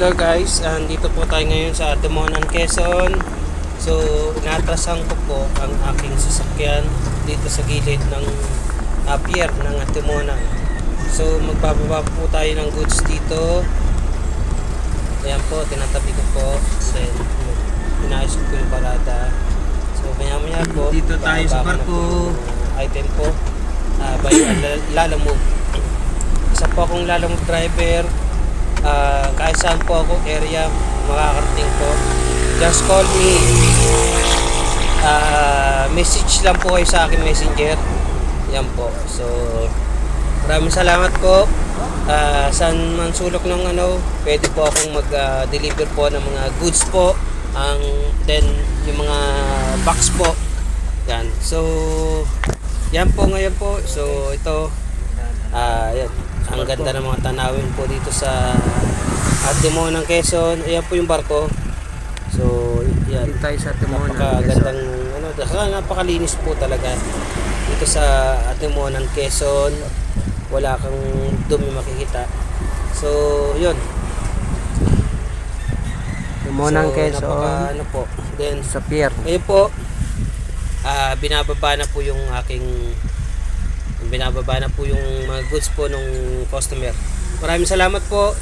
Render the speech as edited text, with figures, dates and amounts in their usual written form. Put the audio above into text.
Hello guys, andito po tayo ngayon sa Atimonan, Quezon. So, inatrasan ko po ang aking sasakyan dito sa gilid ng pier ng Atimonan. So, magbababa po tayo ng goods dito. Ayan po, tinatabi ko po. Then, inayos ko yung parada. So, maya po, dito tayo sa barko. Item po, by Lalamove. Isa po akong Lalamove driver. Kahit saan po ako area makakarating po, just call me, message lang po kayo sa akin messenger. Yan po. So maraming salamat po. Saan man sulok ng pwede po akong mag-deliver po ng mga goods po, then yung mga box po yan. So yan po ngayon po. So ito yan, ang ganda ng mga tanawin po dito sa Atimonan, Quezon. Ayan po yung barko. So yan, Dito tayo sa Atimonan, napakagandang napakalinis po talaga dito sa Atimonan, Quezon. Wala kang dumi makikita. So yun, Atimonan, Quezon. po. Then Sa pier. ngayon po, binababa na po yung mga goods po ng customer. Maraming salamat po.